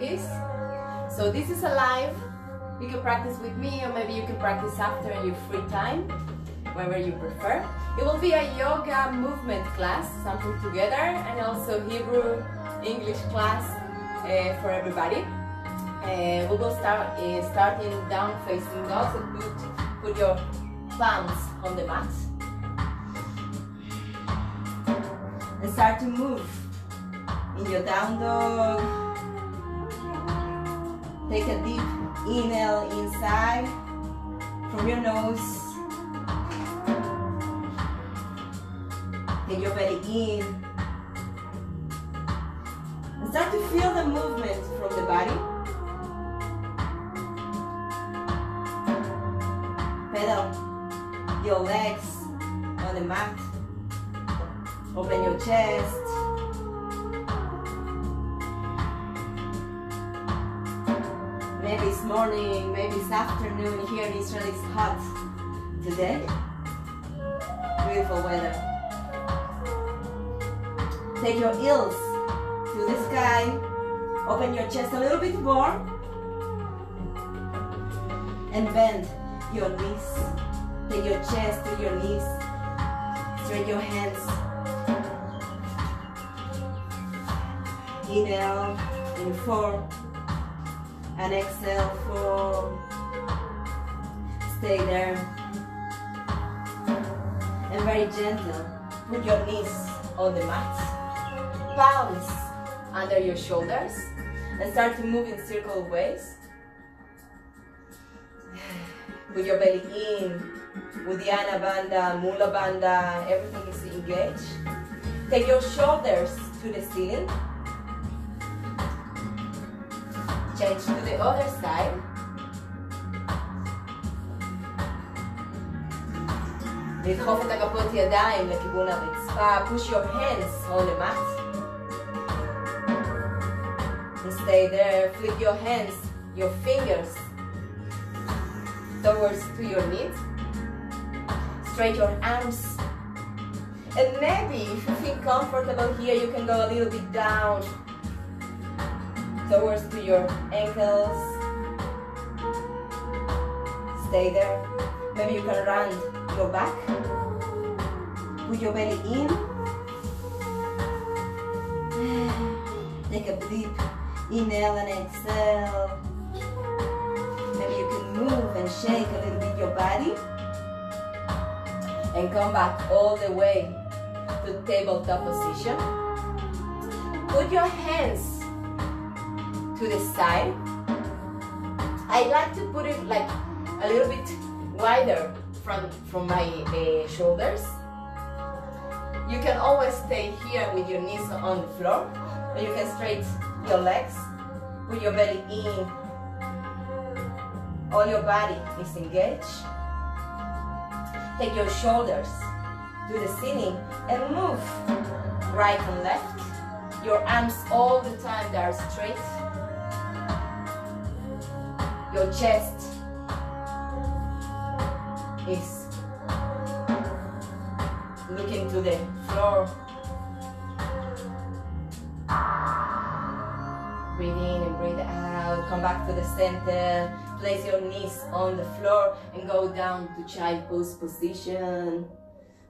yogis. So this is a live. You can practice with me, or maybe you can practice after in your free time, wherever you prefer. It will be a yoga movement class, something together, and also Hebrew, English class for everybody. We will start starting down facing dog. So put your palms on the mat and start to move in your down dog. Take a deep inhale inside from your nose. Take your belly in and start to feel the movement from the body. Pedal your legs on the mat. Open your chest. Maybe it's morning, maybe it's afternoon. Here in Israel it's hot today. Beautiful weather. Take your heels to the sky. Open your chest a little bit more. And bend your knees. Take your chest to your knees. Straighten your hands. Inhale in 4. And exhale 4. Stay there. And very gentle, put your knees on the mat. Palms under your shoulders. And start to move in circle ways. Put your belly in. Uddiyana Bandha, Mula Bandha, everything is engaged. Take your shoulders to the ceiling. Change to the other side. לדחוף את הגפות ידיים לכיוון הרצפה. Push your hands on the mat. And stay there. Flip your hands, your fingers towards to your knees. Straight your arms. And maybe if you feel comfortable here, you can go a little bit down towards to your ankles. Stay there. Maybe you can round your back. Put your belly in. Take a deep inhale and exhale. Maybe you can move and shake a little bit your body. And come back all the way to tabletop position. Put your hands to the side. I like to put it like a little bit wider from my shoulders. You can always stay here with your knees on the floor, or you can straighten your legs. Put your belly in. All your body is engaged. Take your shoulders to the ceiling and move right and left. Your arms all the time they are straight. Your chest is looking to the floor. Breathe in and breathe out. Come back to the center. Place your knees on the floor and go down to child pose position.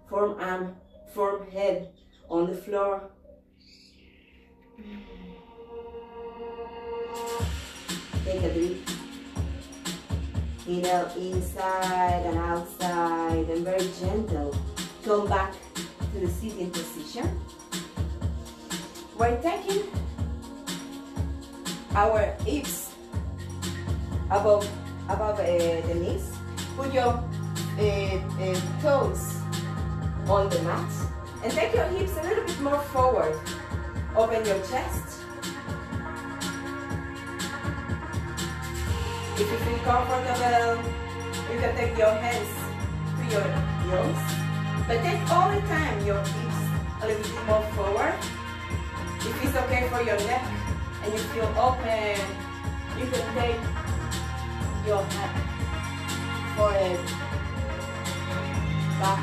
Firm arm, firm head on the floor. Take a deep inhale inside and outside, and very gentle. Come back to the sitting position. We're taking our hips above the knees. Put your toes on the mat and take your hips a little bit more forward. Open your chest. If you feel comfortable, you can take your hands to your heels, but take all the time your hips a little bit more forward. If it's okay for your neck and you feel open, you can take your head, forehead, back.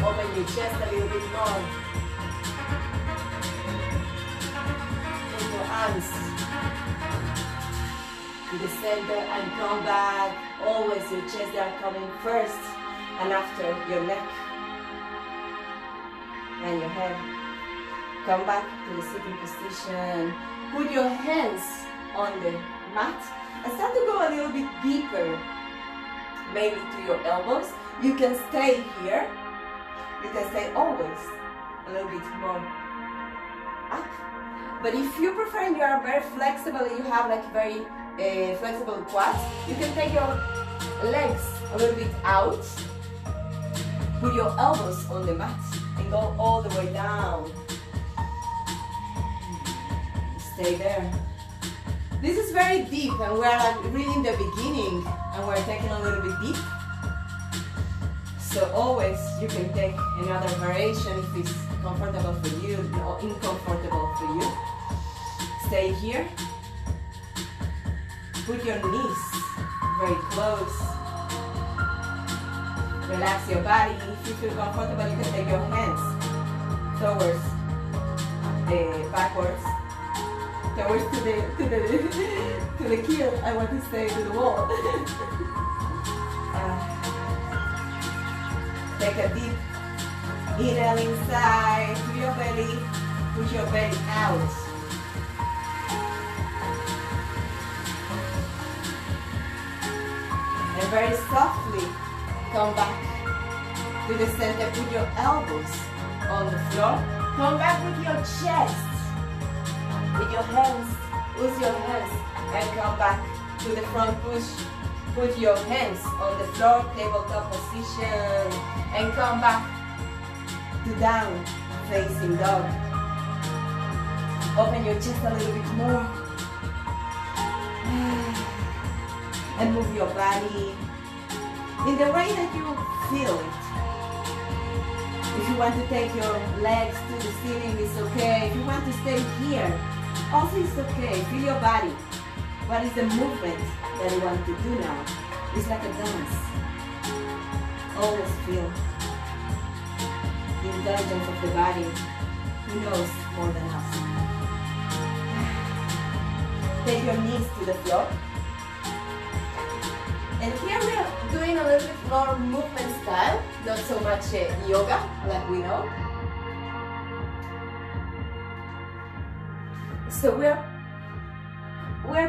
Open your chest a little bit more. hands to the center and come back. Always your chest are coming first and after your neck and your head. Come back to the sitting position. Put your hands on the mat and start to go a little bit deeper, maybe to your elbows. You can stay here. You can stay always a little bit more up. But if you prefer and you are very flexible and you have like very flexible quads, you can take your legs a little bit out. Put your elbows on the mat and go all the way down. Stay there. This is very deep and we're like really in the beginning and we're taking a little bit deep. So always you can take another variation if it's comfortable for you or uncomfortable for you. Stay here. Put your knees very close. Relax your body. If you feel comfortable, you can take your hands towards backwards. Towards to the keel. I want to say to the wall. Take a deep inhale inside to your belly. Push your belly out. And very softly come back to the center. Put your elbows on the floor. Come back with your chest. With your hands, use your hands and come back to the front push. Put your hands on the floor, tabletop position, and come back to down facing dog. Open your chest a little bit more. And move your body in the way that you feel it. If you want to take your legs to the ceiling, it's okay. If you want to stay here, also it's okay. Feel your body. What is the movement that you want to do now? It's like a dance. Always feel the intelligence of the body. He knows more than us. Take your knees to the floor. And here we are doing a little bit more movement style, not so much yoga like we know. So we're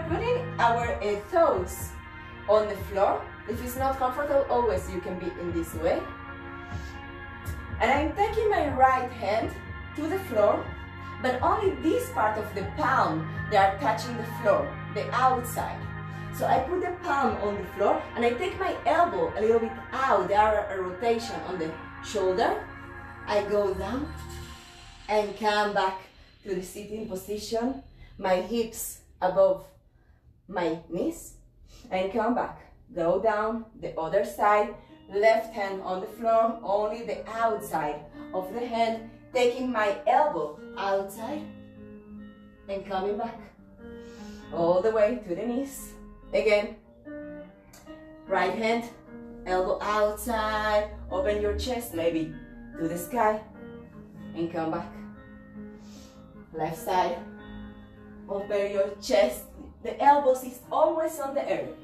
putting our toes on the floor. If it's not comfortable, always you can be in this way. And I'm taking my right hand to the floor, but only this part of the palm, they are touching the floor, the outside. So I put the palm on the floor and I take my elbow a little bit out. There are a rotation on the shoulder. I go down and come back to the sitting position. My hips above my knees and come back. Go down the other side. Left hand on the floor, only the outside of the hand. Taking my elbow outside and coming back all the way to the knees. Again, right hand, elbow outside, open your chest maybe to the sky and come back. Left side, open your chest, the elbows is always on the earth.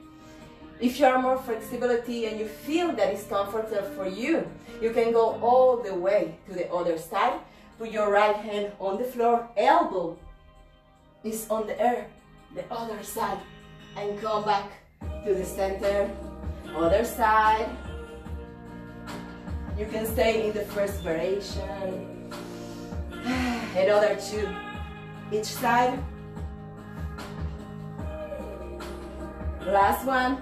If you are more flexibility and you feel that it's comfortable for you, you can go all the way to the other side. Put your right hand on the floor, elbow is on the earth, the other side. And come back to the center, other side. You can stay in the first variation. Another two each side. Last one.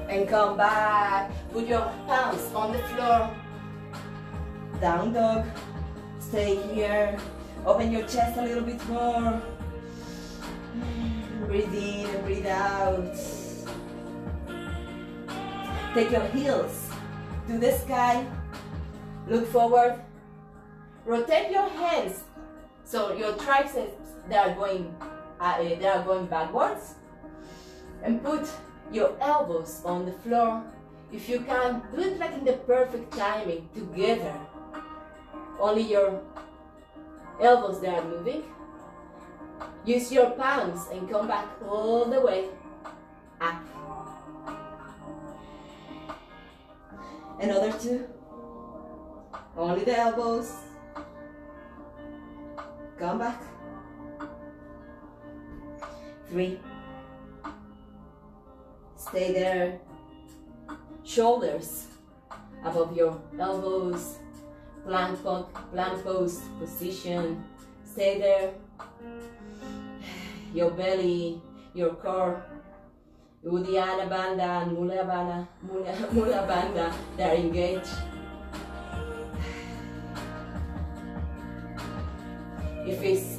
And come back. Put your palms on the floor. Down dog. Stay here. Open your chest a little bit more. Breathe in and breathe out. Take your heels to the sky. Look forward. Rotate your hands so your triceps they are going backwards. And put your elbows on the floor. If you can, do it like in the perfect timing together. Only your elbows that are moving. Use your palms and come back all the way up. Another 2. Only the elbows. Come back. 3. Stay there. Shoulders above your elbows. Plank pose position. Stay there. Your belly, your core, Uddiyana Bandha and Mula Bandha, they're engaged. If it's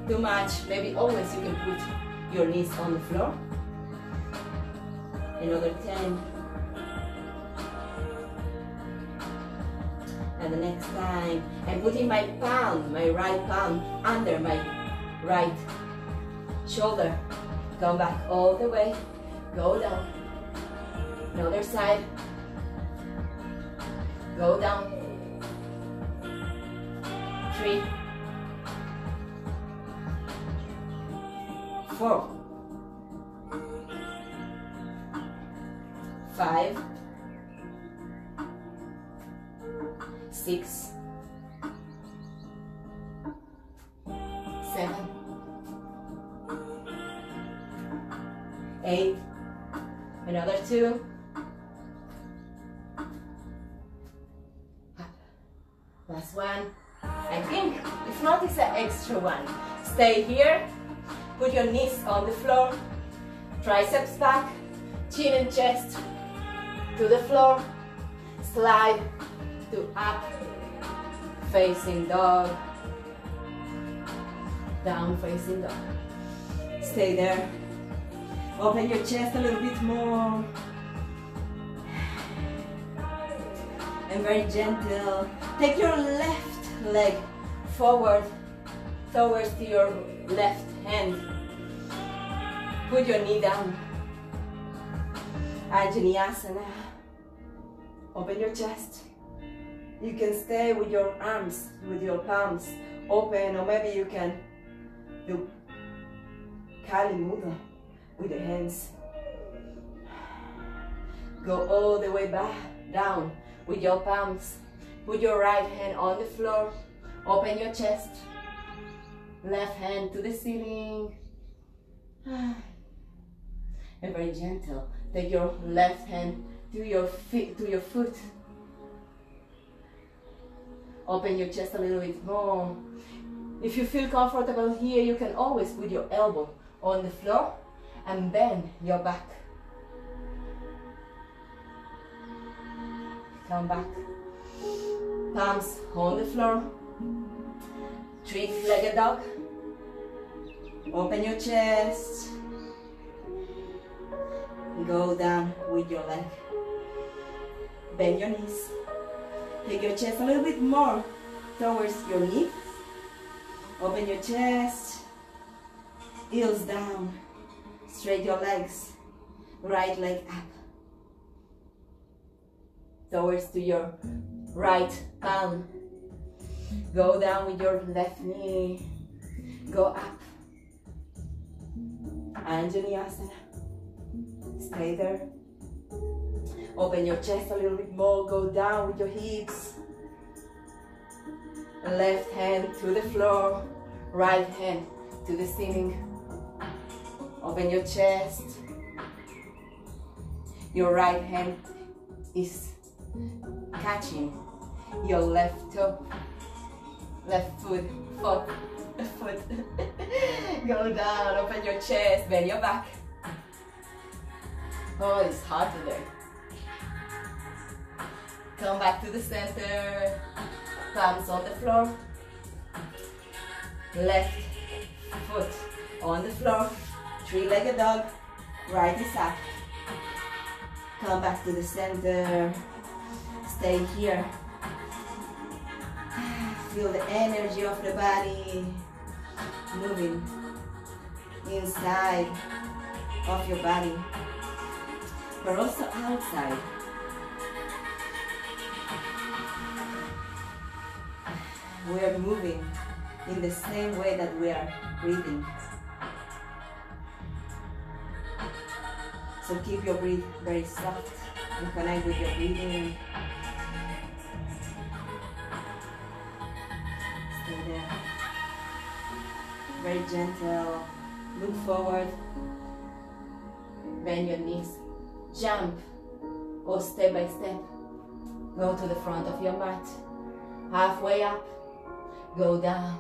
too much, maybe always you can put your knees on the floor. Another 10. And the next time, I'm putting my palm, my right palm, under my right shoulder. Come back all the way. Go down. Another side. Go down. 3, 4, 5, 6, 7, 8, another 2, last one. I think if not, it's an extra one. Stay here, put your knees on the floor, triceps back, chin and chest to the floor, slide to up, facing dog, down facing dog. Stay there. Open your chest a little bit more. And very gentle. Take your left leg forward towards your left hand. Put your knee down. Anjaneyasana. Open your chest. You can stay with your arms, with your palms open, or maybe you can do Kali Mudra with the hands. Go all the way back down with your palms. Put your right hand on the floor. Open your chest. Left hand to the ceiling. And very gentle. Take your left hand to your feet, to your foot. Open your chest a little bit more. If you feel comfortable here, you can always put your elbow on the floor and bend your back. Come back. Palms on the floor. Three-legged dog. Open your chest. Go down with your leg. Bend your knees. Take your chest a little bit more towards your knee. Open your chest. Heels down. Straight your legs. Right leg up. Towards to your right palm. Go down with your left knee. Go up. Anjaneyasana. Stay there. Open your chest a little bit more. Go down with your hips. Left hand to the floor. Right hand to the ceiling. Open your chest. Your right hand is catching your left toe. Left foot. Go down. Open your chest. Bend your back. Oh, it's hot today. Come back to the center. Palms on the floor. Left foot on the floor. Three-legged dog. Right is up. Come back to the center. Stay here. Feel the energy of the body moving inside of your body, but also outside. We are moving in the same way that we are breathing. So keep your breath very soft and connect with your breathing. Stay there. Very gentle. Look forward. Bend your knees. Jump or step by step. Go to the front of your mat. Halfway up. Go down.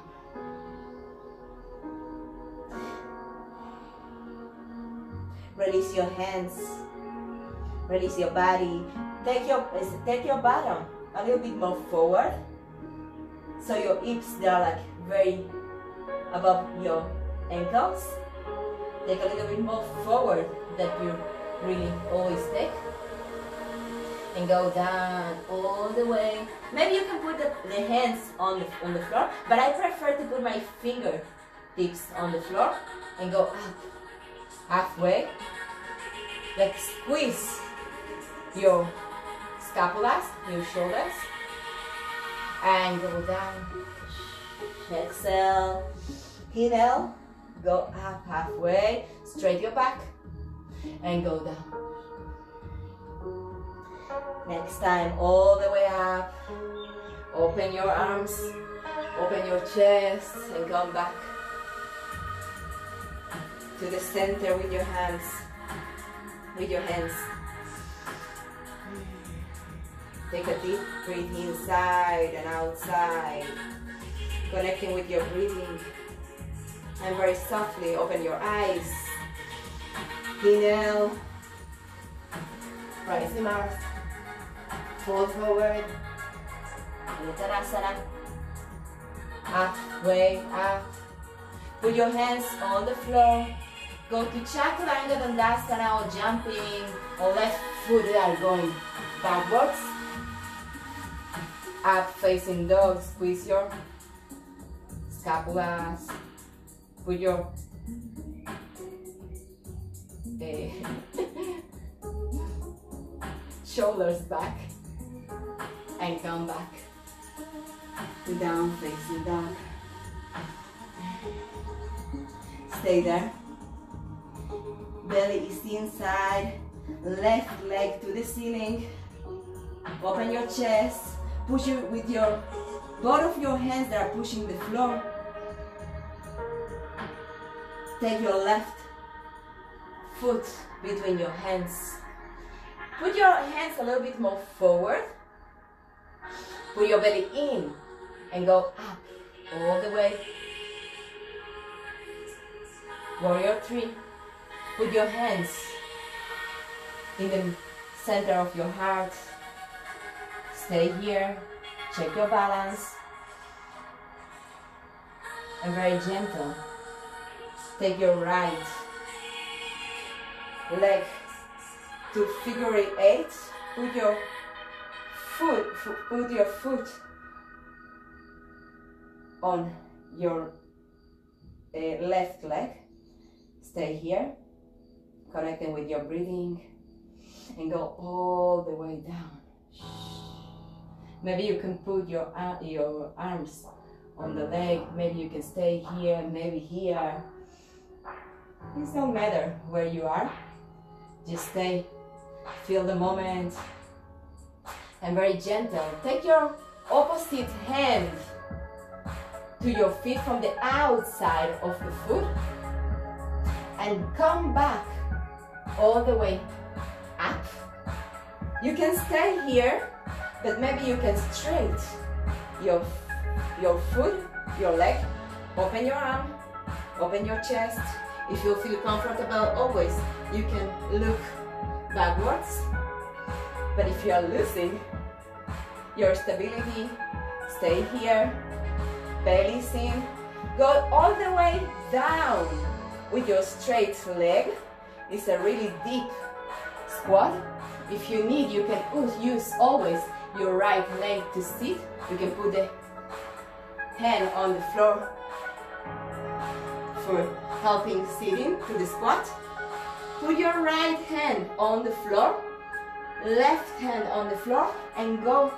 Release your hands. Release your body. Take your bottom a little bit more forward. So your hips, they are like very above your ankles. Take a little bit more forward that you really always take. And go down all the way. Maybe you can put the hands on the floor, but I prefer to put my fingertips on the floor and go up halfway. Like squeeze your scapulas, your shoulders, and go down. Exhale, inhale, go up halfway, straight your back, and go down. Next time, all the way up. Open your arms, open your chest, and come back to the center with your hands. Take a deep breath inside and outside, connecting with your breathing. And very softly open your eyes. Inhale, rising arms, fold forward, Uttanasana, halfway up. Put your hands on the floor. Go to Chaturanga Dandasana or jumping or left foot are going backwards. Up facing dog, squeeze your scapulas. Put your shoulders back and come back to down facing dog. Stay there. Belly is inside, left leg to the ceiling. Open your chest, push it with your both of your hands that are pushing the floor. Take your left foot between your hands. Put your hands a little bit more forward. Put your belly in and go up all the way. Warrior 3. Put your hands in the center of your heart. Stay here. Check your balance. And very gentle. Take your right leg to figure 8. Put your foot on your left leg. Stay here, connecting with your breathing, and go all the way down. Maybe you can put your arms on the leg. Maybe you can stay here, maybe here. It doesn't matter where you are. Just stay, feel the moment, and very gentle. Take your opposite hand to your feet from the outside of the foot and come back all the way up. You can stay here, but maybe you can straight your foot, your leg. Open your arm, open your chest. If you feel comfortable, always you can look backwards. But if you are losing your stability, stay here, belly's in. Go all the way down with your straight leg. It's a really deep squat. If you need, you can use always your right leg to sit. You can put the hand on the floor for helping sitting to the squat. Put your right hand on the floor, left hand on the floor, and go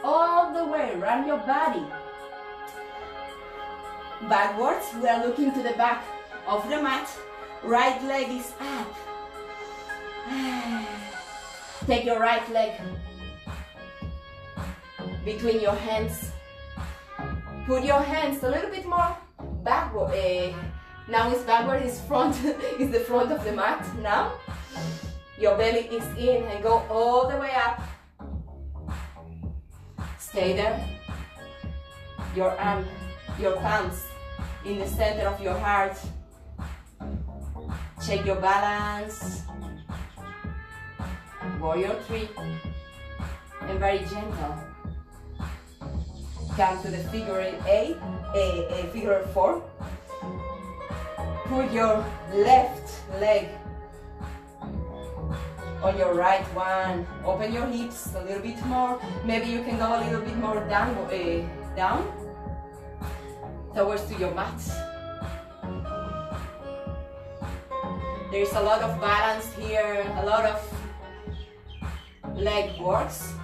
all the way. Run your body backwards. We are looking to the back of the mat. Right leg is up. Take your right leg between your hands. Put your hands a little bit more backward. Now it's backward, it's front, it's the front of the mat. Now your belly is in and go all the way up. Stay there. Your arm, your palms in the center of your heart. Check your balance. Warrior 3. And very gentle. Come to the figure 8, figure 4. Put your left leg on your right one. Open your hips a little bit more. Maybe you can go a little bit more down towards to your mat. There's a lot of balance here, a lot of leg works.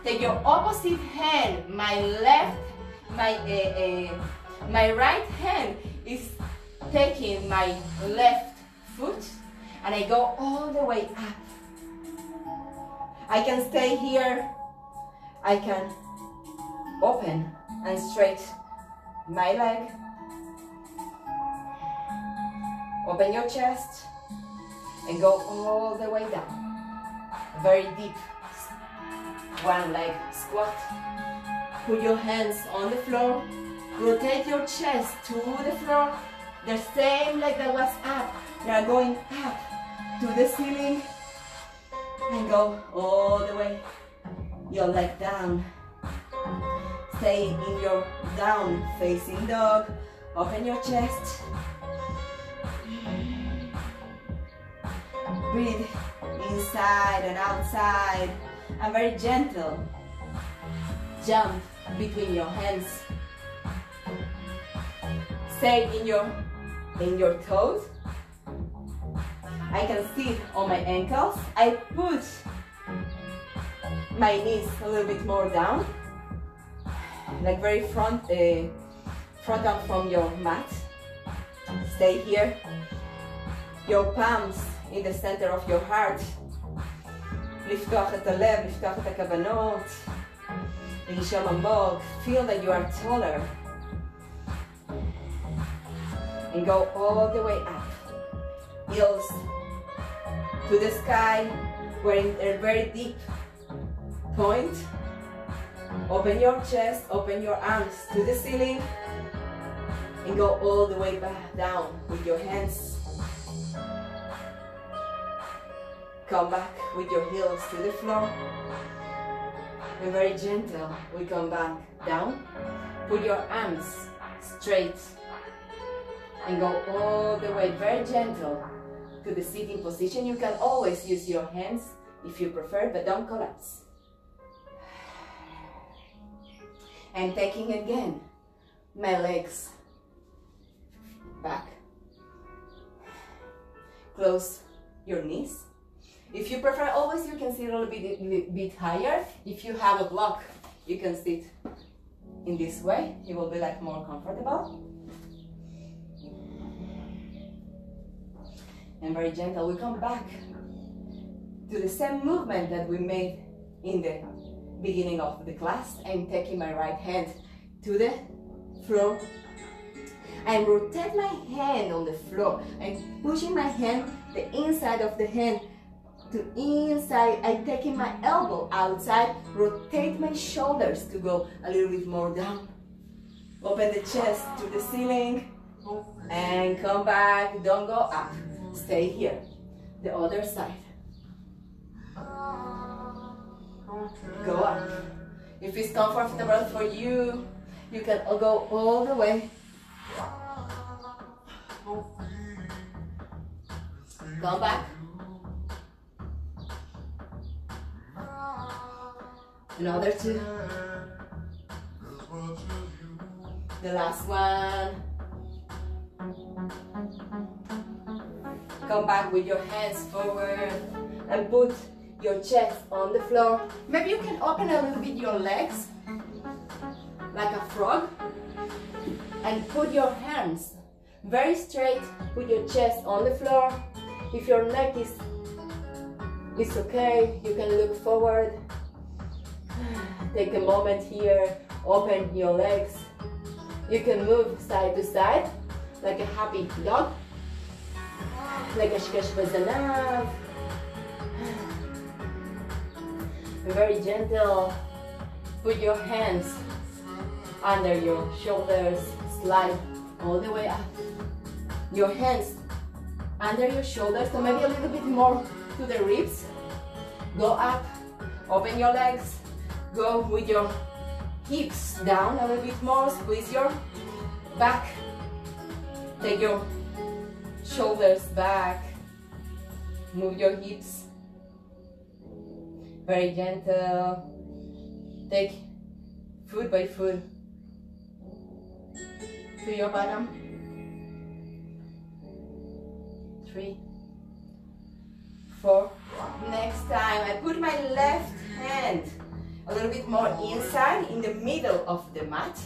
Take your opposite hand. My right hand is taking my left foot and I go all the way up. I can stay here. I can open and straight my leg. Open your chest and go all the way down. Very deep. One leg squat. Put your hands on the floor. Rotate your chest to the floor. The same leg that was up. You are going up to the ceiling and go all the way. Your leg down. Stay in your down facing dog. Open your chest. Breathe inside and outside. And very gentle. Jump between your hands. Stay in your toes. I can sit on my ankles. I put my knees a little bit more down, like very front on from your mat. Stay here. Your palms in the center of your heart. לפתוח את הלב, לפתוח את הכוונות. לנשום עמוק. Feel that you are taller. And go all the way up. Heels to the sky. We're in a very deep point. Open your chest, open your arms to the ceiling. And go all the way back down with your hands. Come back with your heels to the floor. And very gentle, we come back down. Put your arms straight. And go all the way, very gentle, to the sitting position. You can always use your hands if you prefer, but don't collapse. And taking again my legs back. Close your knees. If you prefer, always you can sit a little bit higher. If you have a block, you can sit in this way. You will be like more comfortable. And very gentle, we come back to the same movement that we made in the beginning of the class. I'm taking my right hand to the floor. I rotate my hand on the floor. I'm pushing my hand, the inside of the hand to inside. I'm taking my elbow outside, rotate my shoulders to go a little bit more down. Open the chest to the ceiling and come back, don't go up. Stay here. The other side. Go up. If it's comfortable for you, you can go all the way. Come back. Another two. The last one. Come back with your hands forward and put your chest on the floor. Maybe you can open a little bit your legs like a frog And put your hands very straight, put your chest on the floor. If your neck is okay, you can look forward. Take a moment here, open your legs. You can move side to side like a happy dog, like a shkesh bezanav. Very gentle. Put your hands under your shoulders, slide all the way up. Your hands under your shoulders, so maybe a little bit more to the ribs. Go up, open your legs, go with your hips down a little bit more, squeeze your back. Take your shoulders back, move your hips. Very gentle. Take foot by foot to your bottom. 3, 4. Next time I put my left hand a little bit more inside in the middle of the mat,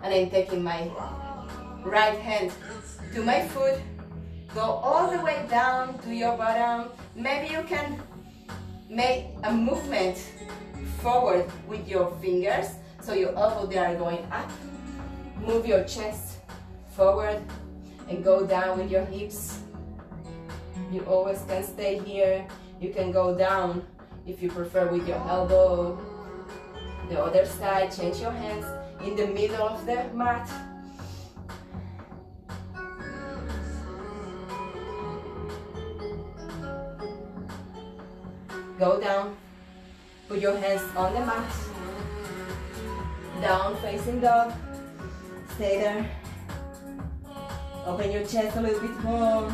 and I'm taking my right hand to my foot. Go all the way down to your bottom. Maybe you can make a movement forward with your fingers, so your elbows they are going up. Move your chest forward and go down with your hips. You always can stay here. You can go down if you prefer with your elbow. The other side, change your hands in the middle of the mat. Go down, put your hands on the mat, down facing dog, stay there, open your chest a little bit more,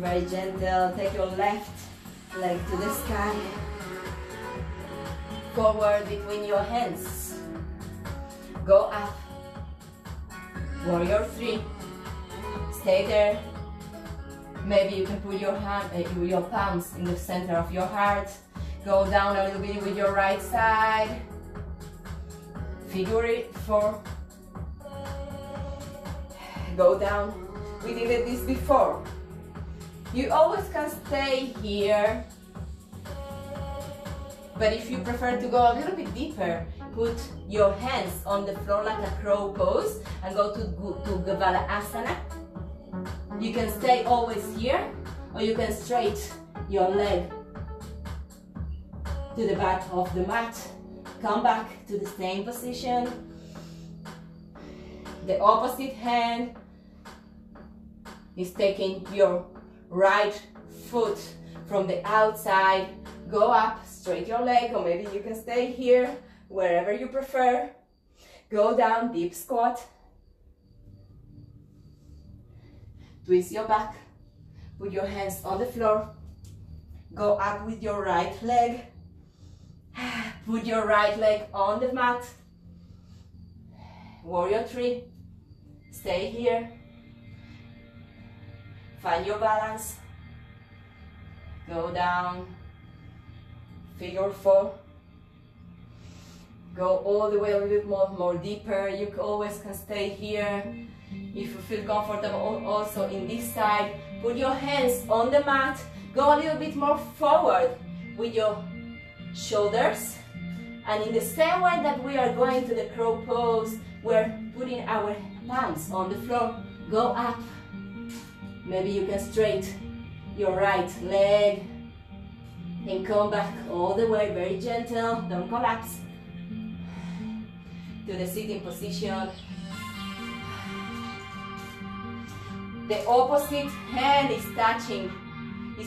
very gentle, take your left leg to the sky, forward between your hands, go up, warrior 3, stay there. Maybe you can put your palms in the center of your heart. Go down a little bit with your right side. Figure 4. Go down. We did this before. You always can stay here. But if you prefer to go a little bit deeper, put your hands on the floor like a crow pose and go to Gavala Asana. You can stay always here, or you can straight your leg to the back of the mat. Come back to the same position. The opposite hand is taking your right foot from the outside. Go up, straight your leg, or maybe you can stay here, wherever you prefer. Go down, deep squat. Twist your back, put your hands on the floor, go up with your right leg, put your right leg on the mat, warrior 3, stay here, find your balance, go down, figure 4, go all the way a little bit more deeper. You always can stay here. If you feel comfortable also in this side, put your hands on the mat, go a little bit more forward with your shoulders, and in the same way that we are going to the crow pose, we're putting our palms on the floor. Go up, maybe you can straight your right leg and come back all the way, very gentle, don't collapse, to the sitting position. The opposite hand is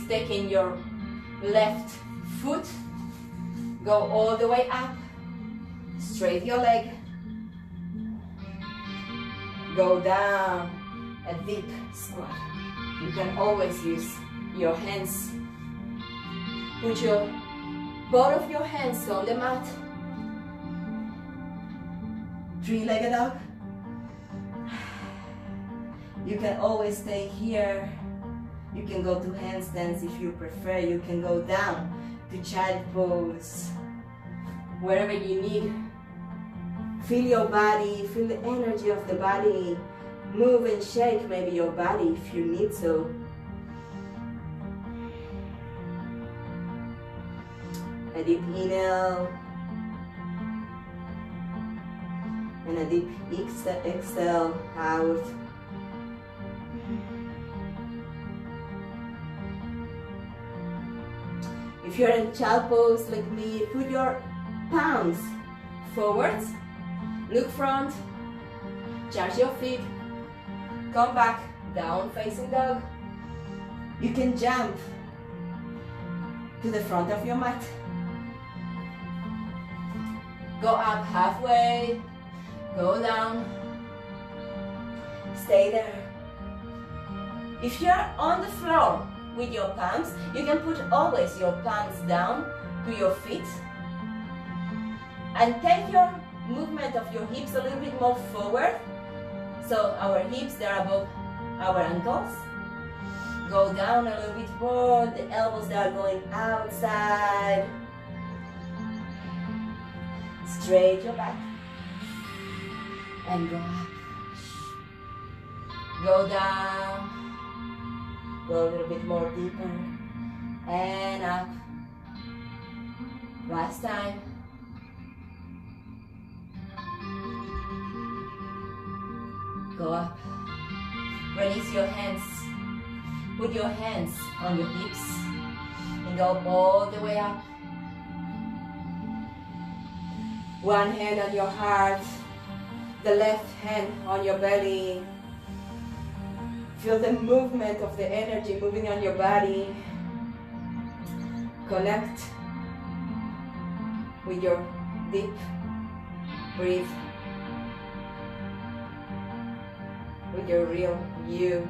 taking your left foot. Go all the way up. Straight your leg. Go down. A deep squat. You can always use your hands. Put both of your hands on the mat. Three-legged dog. You can always stay here. You can go to handstands if you prefer. You can go down to child pose. Wherever you need. Feel your body, feel the energy of the body. Move and shake maybe your body if you need to. A deep inhale. And a deep exhale out. If you're in child pose like me, put your palms forwards, look front, charge your feet, come back, down facing dog. You can jump to the front of your mat. Go up halfway, go down, stay there. If you're on the floor with your palms, you can put always your palms down to your feet and take your movement of your hips a little bit more forward. So our hips, they're above our ankles. Go down a little bit more, the elbows, they are going outside. Straight your back and go up. Go down. Go a little bit more deeper and up. Last time. Go up. Release your hands. Put your hands on your hips and go all the way up. One hand on your heart, the left hand on your belly. Feel the movement of the energy moving on your body. Connect with your deep breath, with your real you.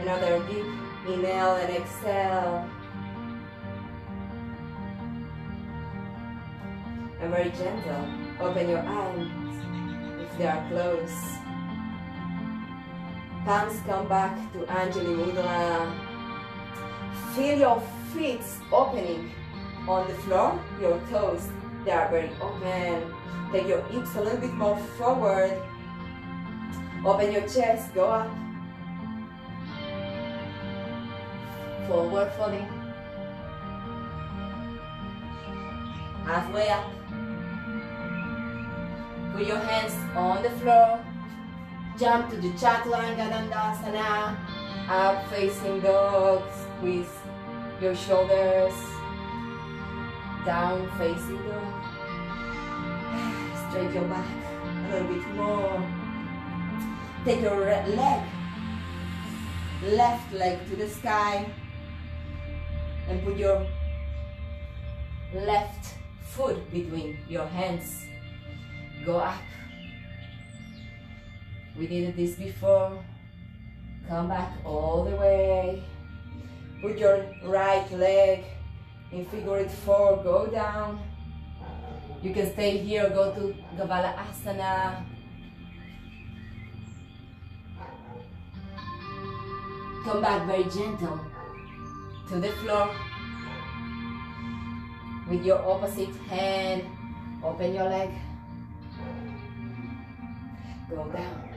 Another deep inhale and exhale. And very gentle, open your eyes if they are closed. Palms come back to Anjali Mudra. Feel your feet opening on the floor, your toes, they are very open. Take your hips a little bit more forward. Open your chest, go up. Forward folding. Halfway up. Put your hands on the floor. Jump to the Chaturanga Dandasana. Up facing dog. Squeeze your shoulders. Down facing dog. Straight your back a little bit more. Take your leg. Left leg to the sky. And put your left foot between your hands. Go up. We did this before. Come back all the way. Put your right leg in figure 4. Go down. You can stay here. Go to Gavala Asana. Come back very gentle to the floor. With your opposite hand, open your leg. Go down.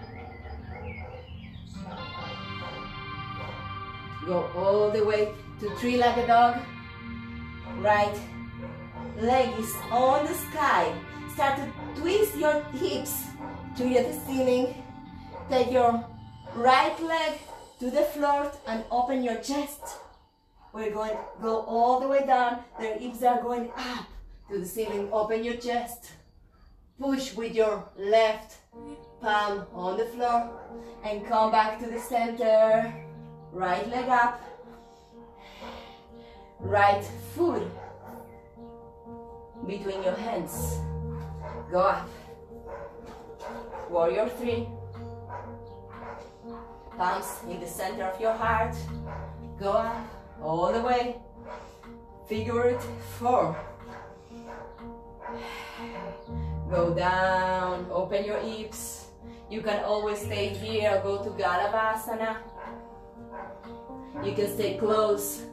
Go all the way to three-legged dog. Right leg is on the sky. Start to twist your hips to the ceiling. Take your right leg to the floor and open your chest. We're going to go all the way down. The hips are going up to the ceiling. Open your chest. Push with your left palm on the floor and come back to the center. Right leg up. Right foot between your hands. Go up. Warrior 3. Palms in the center of your heart. Go up all the way. Figure 4. Go down. Open your hips. You can always stay here. Go to Galavasana. You can stay close,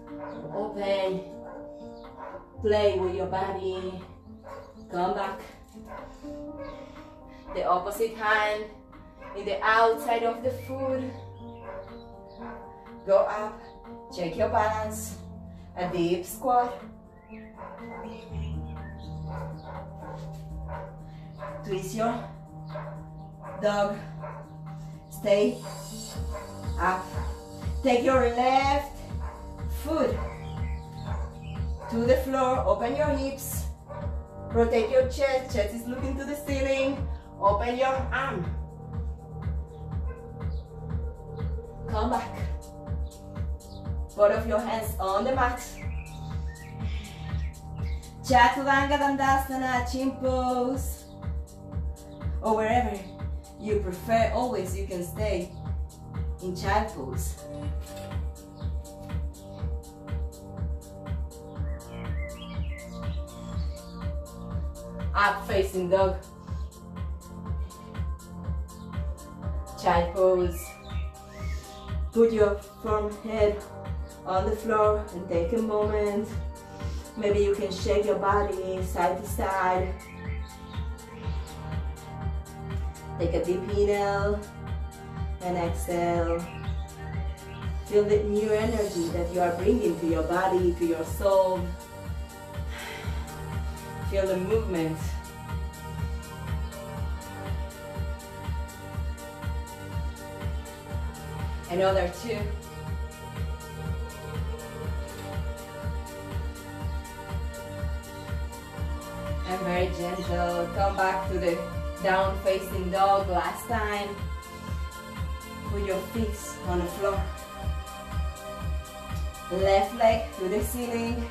open, play with your body. Come back. The opposite hand in the outside of the foot. Go up, check your balance, a deep squat. Twist your dog, stay up. Take your left foot to the floor, open your hips, rotate your chest is looking to the ceiling, open your arm. Come back. Both of your hands on the mat. Chaturanga Dandasana, chin pose. Or wherever you prefer, always you can stay in child pose. Up facing dog. Child pose. Put your firm head on the floor and take a moment. Maybe you can shake your body side to side. Take a deep inhale and exhale. Feel the new energy that you are bringing to your body, to your soul. Feel the movement. Another two. And very gentle. Come back to the down facing dog last time. Put your feet on the floor. Left leg to the ceiling.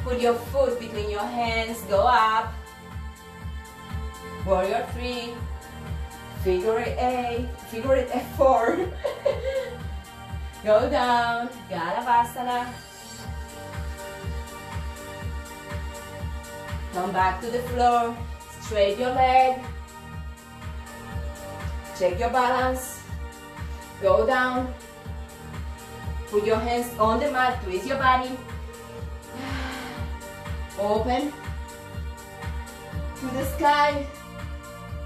Put your foot between your hands, go up. Warrior 3. Figure eight, figure it F4. Go down, Galavasana. Come back to the floor, straight your leg. Check your balance. Go down. Put your hands on the mat, twist your body. Open to the sky.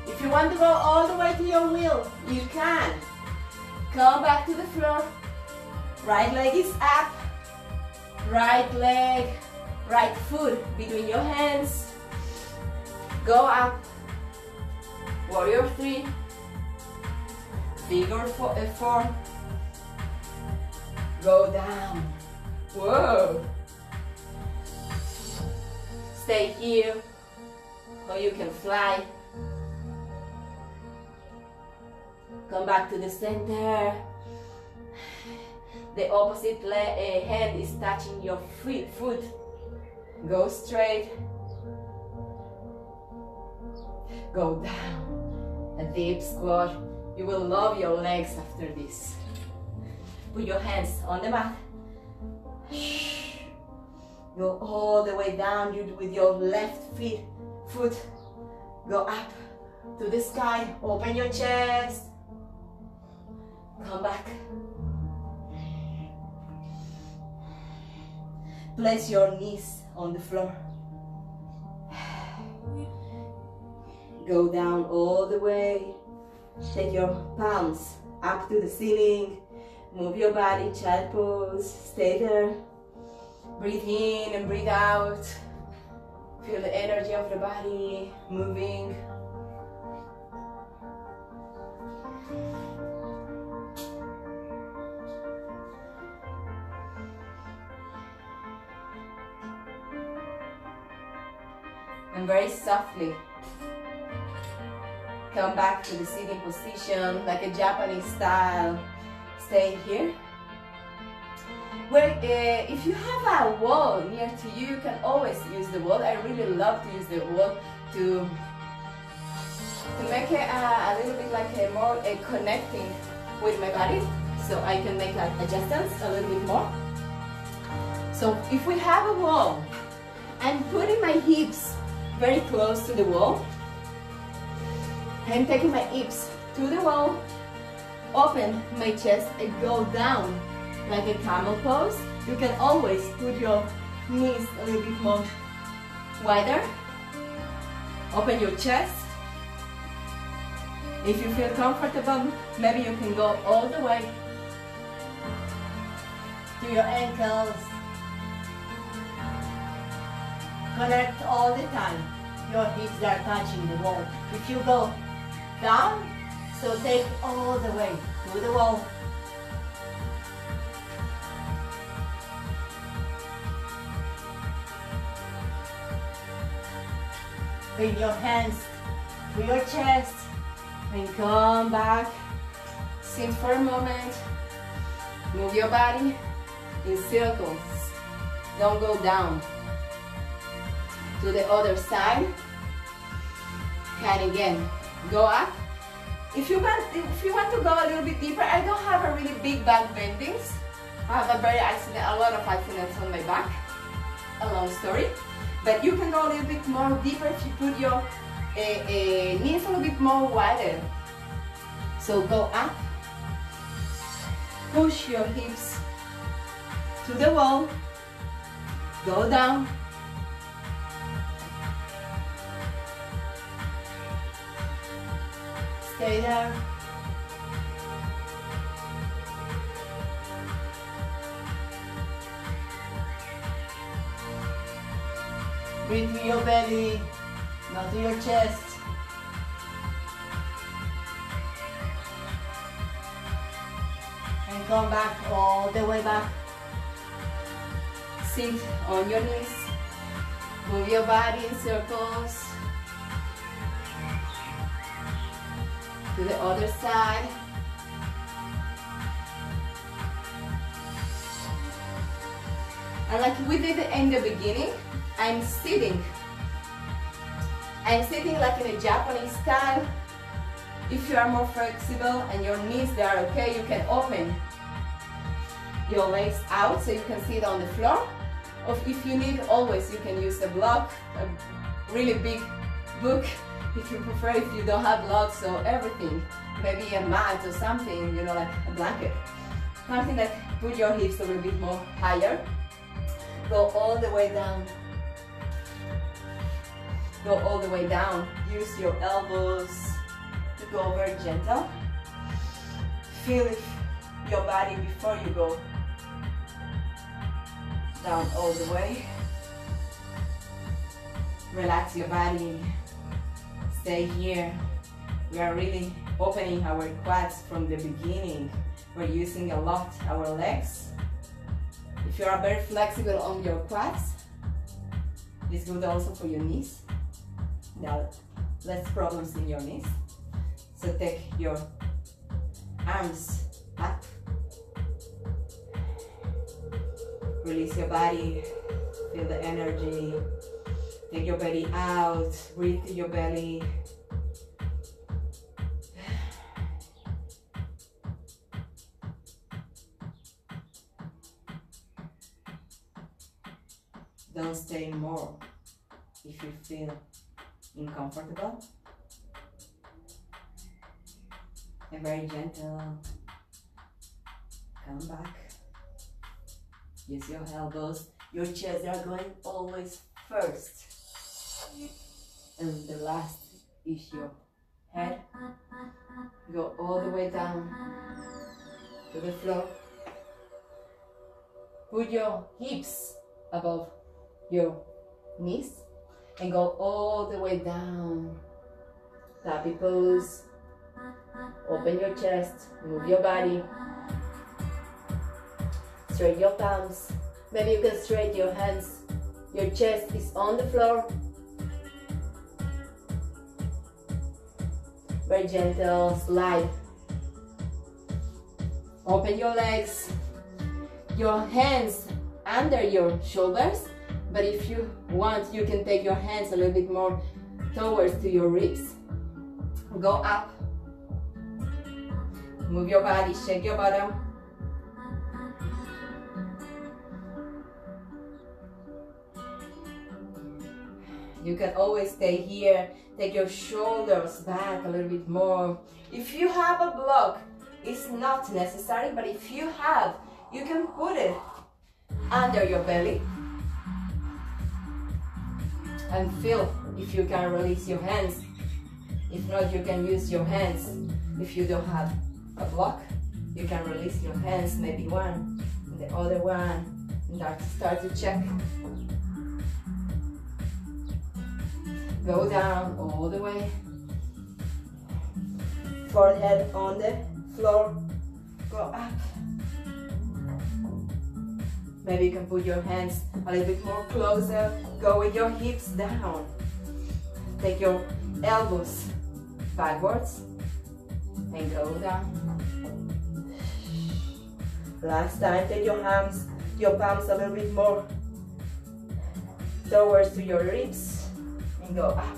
If you want to go all the way to your wheel, you can. Come back to the floor. Right leg is up. Right leg, right foot between your hands. Go up. Warrior 3. Figure 4. Go down. Whoa. Stay here, or you can fly. Come back to the center. The opposite hand is touching your foot. Go straight. Go down. A deep squat. You will love your legs after this. Put your hands on the mat. Go all the way down with your left foot. Go up to the sky. Open your chest. Come back. Place your knees on the floor. Go down all the way. Take your palms up to the ceiling. Move your body, child pose. Stay there. Breathe in and breathe out. Feel the energy of the body moving. And very softly come back to the sitting position like a Japanese style. Stay here. Well, if you have a wall near to you, you can always use the wall. I really love to use the wall to make it a little bit like a more connecting with my body, so I can make like adjustments a little bit more. So if we have a wall, I'm putting my hips very close to the wall. I'm taking my hips to the wall, open my chest and go down like a camel pose. You can always put your knees a little bit more wider. Open your chest. If you feel comfortable, maybe you can go all the way to your ankles. Connect all the time. Your hips are touching the wall. If you go down, so take all the way to the wall. Bring your hands to your chest and come back. Sit for a moment. Move your body in circles. Don't go down. To the other side. And again, go up. If you want to go a little bit deeper, I don't have a really big back bendings. I have a lot of accidents on my back. A long story. But you can go a little bit more deeper if you put your knees a little bit more wider. So go up. Push your hips to the wall. Go down. Stay there. Breathe to your belly, not to your chest. And come back all the way back. Sit on your knees. Move your body in circles. To the other side. And like we did in the beginning, I'm sitting like in a Japanese style. If you are more flexible and your knees they are okay, you can open your legs out so you can sit on the floor. Or if you need, always you can use a block, a really big book if you prefer, if you don't have blocks or everything. Maybe a mat or something, you know, like a blanket. Something that put your hips a little bit more higher. Go all the way down. Go all the way down. Use your elbows to go very gentle. Feel your body before you go down all the way. Relax your body. Stay here. We are really opening our quads from the beginning. We're using a lot our legs. If you are very flexible on your quads, it's good also for your knees. Now, less problems in your knees. So take your arms up. Release your body. Feel the energy. Take your belly out. Breathe to your belly. Don't stay more if you feel uncomfortable. And very gentle. Come back. Use your elbows. Your chest are going always first. And the last is your head. Go all the way down to the floor. Put your hips above your knees and go all the way down. Happy pose. Open your chest, move your body. Straight your palms. Maybe you can straighten your hands. Your chest is on the floor. Very gentle, slide. Open your legs. Your hands under your shoulders. But if you want, you can take your hands a little bit more towards to your ribs. Go up. Move your body, shake your bottom. You can always stay here. Take your shoulders back a little bit more. If you have a block, It's not necessary, but if you have, you can put it under your belly and feel if you can release your hands. If not, you can use your hands. If you don't have a block, you can release your hands, maybe one, and the other one, and start to check. Go down all the way. Forehead on the floor. Go up. Maybe you can put your hands a little bit more closer. Go with your hips down. Take your elbows backwards and go down. Last time, take your hands, your palms a little bit more towards to your ribs and go up.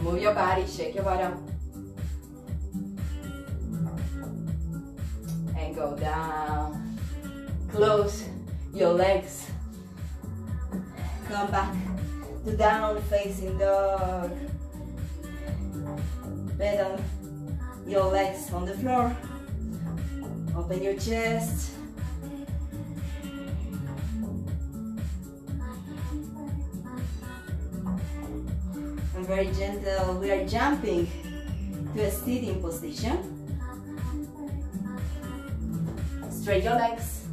Move your body, shake your bottom. And go down. Close your legs. Come back to down facing dog. Bend on your legs on the floor. Open your chest. And very gentle, we are jumping to a sitting position. Straight your legs.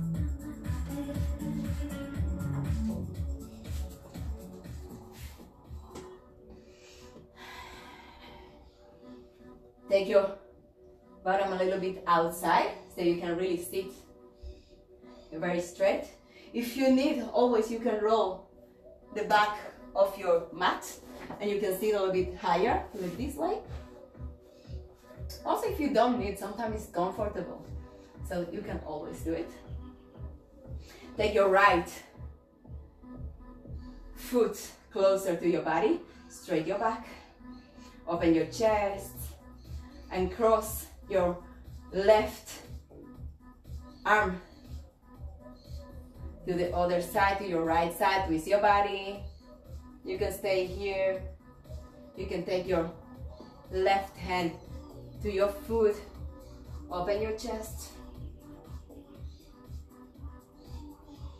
Take your bottom a little bit outside so you can really sit very straight. If you need, always you can roll the back of your mat and you can sit a little bit higher, like this way. Also, if you don't need, sometimes it's comfortable, so you can always do it. Take your right foot closer to your body, straight your back, open your chest, and cross your left arm to the other side, to your right side, twist your body. You can stay here. You can take your left hand to your foot, open your chest.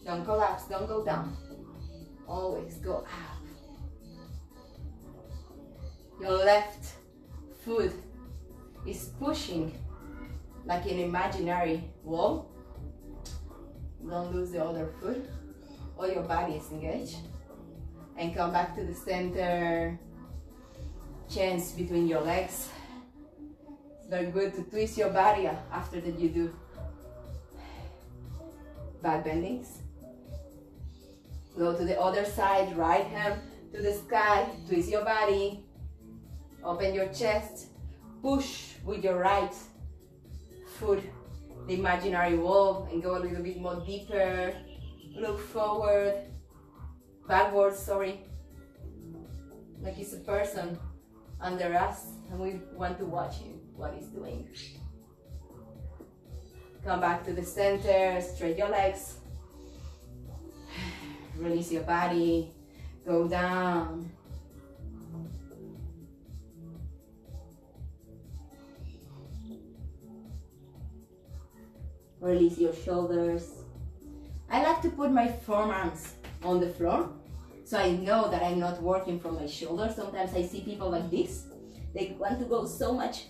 Don't collapse, don't go down. Always go up. Your left foot is pushing like an imaginary wall. Don't lose the other foot. All your body is engaged. And come back to the center. Chance between your legs. It's very good to twist your body after that you do back bendings. Go to the other side, right hand to the sky, twist your body, open your chest, push with your right foot the imaginary wall and go a little bit more deeper. Look forward, backwards, sorry, like it's a person under us and we want to watch him, what he's doing. Come back to the center, straight your legs, release your body, go down. Release your shoulders. I like to put my forearms on the floor so I know that I'm not working from my shoulders. Sometimes I see people like this. They want to go so much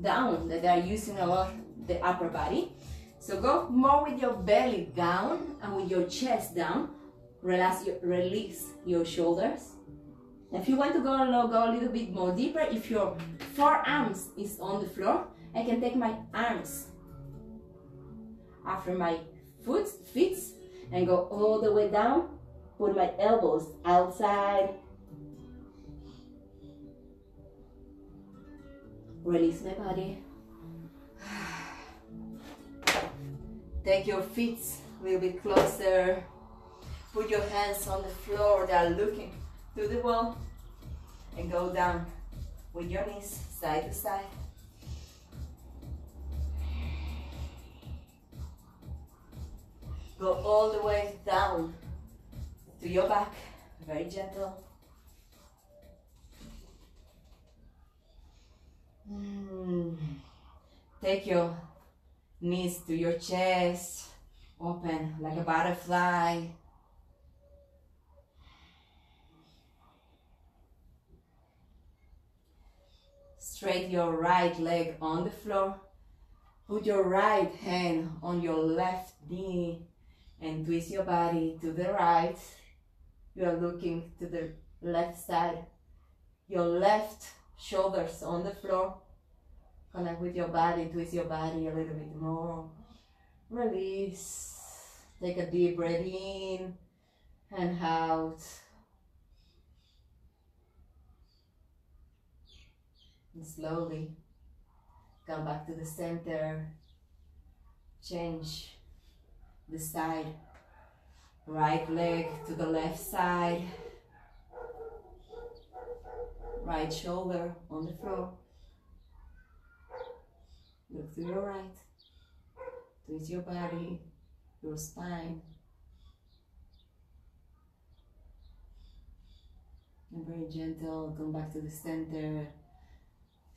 down that they are using a lot the upper body. So go more with your belly down and with your chest down. Release your shoulders. If you want to go a little bit more deeper, if your forearms is on the floor, I can take my arms after my feet and go all the way down. Put my elbows outside. Release my body. Take your feet a little bit closer. Put your hands on the floor that are looking to the wall and go down with your knees side to side. Go all the way down to your back, very gentle. Take your knees to your chest, open like a butterfly. Straight your right leg on the floor. Put your right hand on your left knee and twist your body to the right. You are looking to the left side. Your left shoulders on the floor. Connect with your body, twist your body a little bit more. Release. Take a deep breath in and out. And slowly come back to the center. Change the side. Right leg to the left side. Right shoulder on the floor. Look to your right. Twist your body, your spine. And very gentle, come back to the center.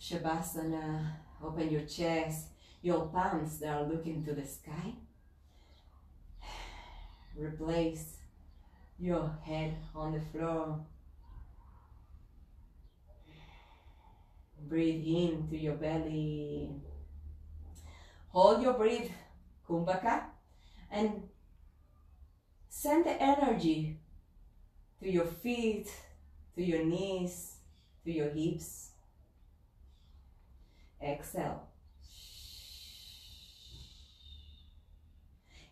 Shavasana, open your chest, your palms that are looking to the sky. Replace your head on the floor. Breathe in to your belly. Hold your breath, Kumbhaka, and send the energy to your feet, to your knees, to your hips. Exhale.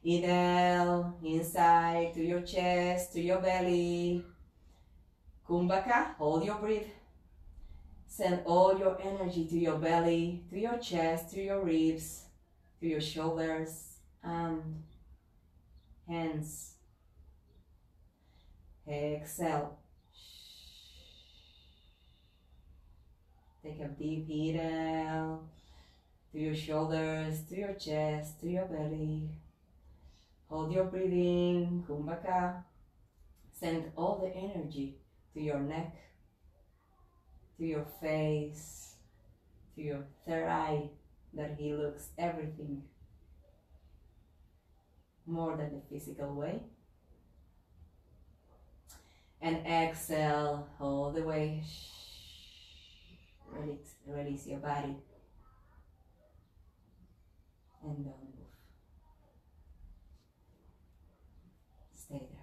Inhale, inside to your chest, to your belly. Kumbhaka, hold your breath. Send all your energy to your belly, to your chest, to your ribs, to your shoulders and hands. Exhale. Take a deep inhale to your shoulders, to your chest, to your belly. Hold your breathing, Kumbhaka. Send all the energy to your neck, to your face, to your third eye, that he looks everything more than the physical way. And exhale all the way. Release your body and don't move. Stay there.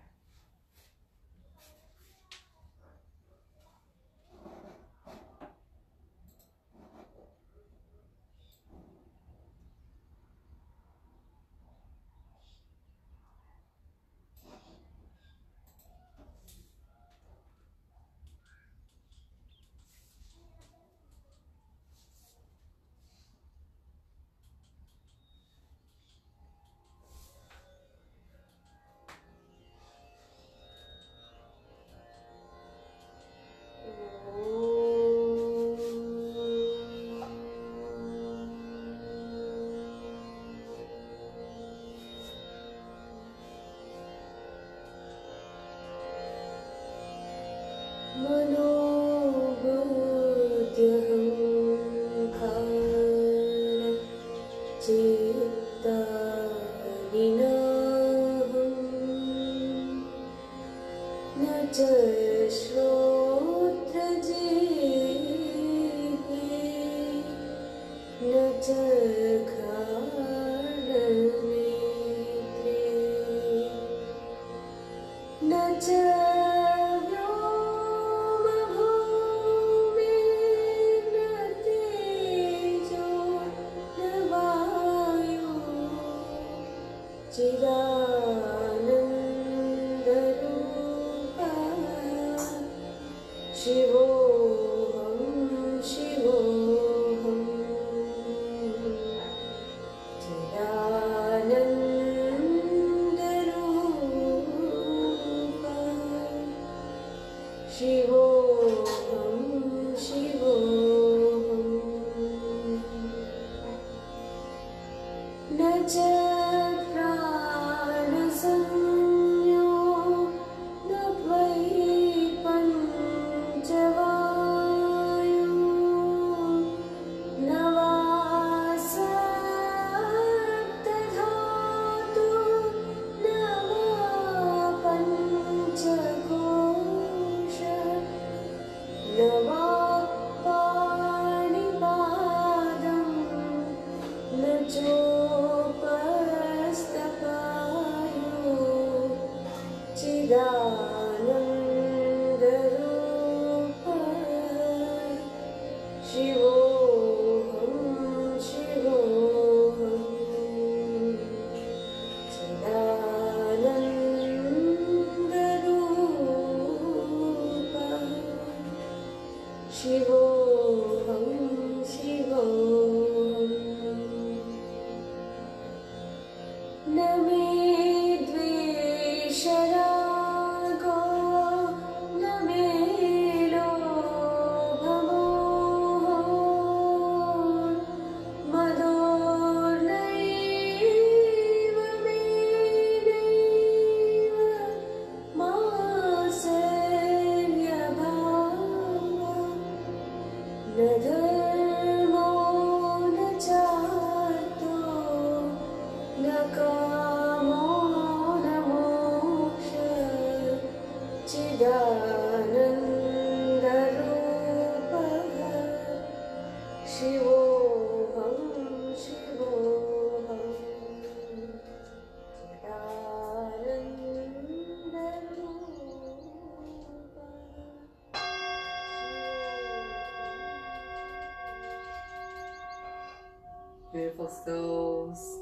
Beautiful souls.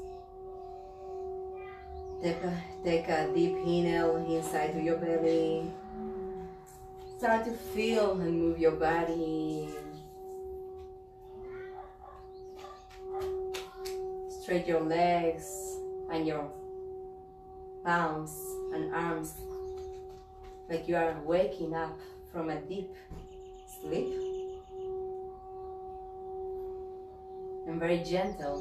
Take a deep inhale inside to your belly. Start to feel and move your body. Stretch your legs and your palms and arms like you are waking up from a deep sleep. And very gentle.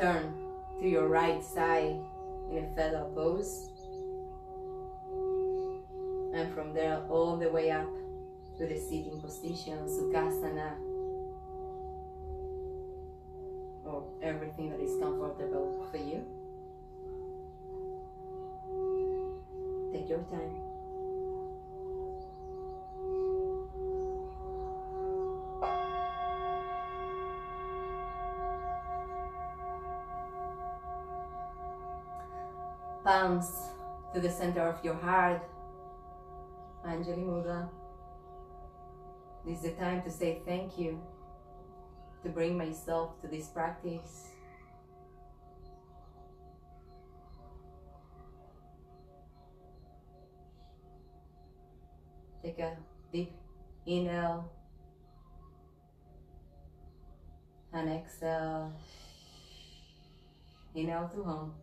Turn to your right side in a feather pose. And from there all the way up to the sitting position, Sukhasana, or everything that is comfortable for you. Take your time. Palms to the center of your heart. Anjali Mudra. This is the time to say thank you, to bring myself to this practice. Take a deep inhale and exhale. Inhale to home.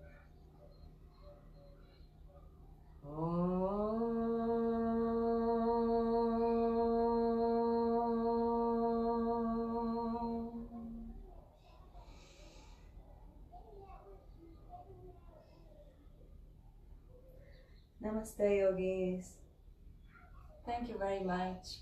Namaste, yogis. Thank you very much.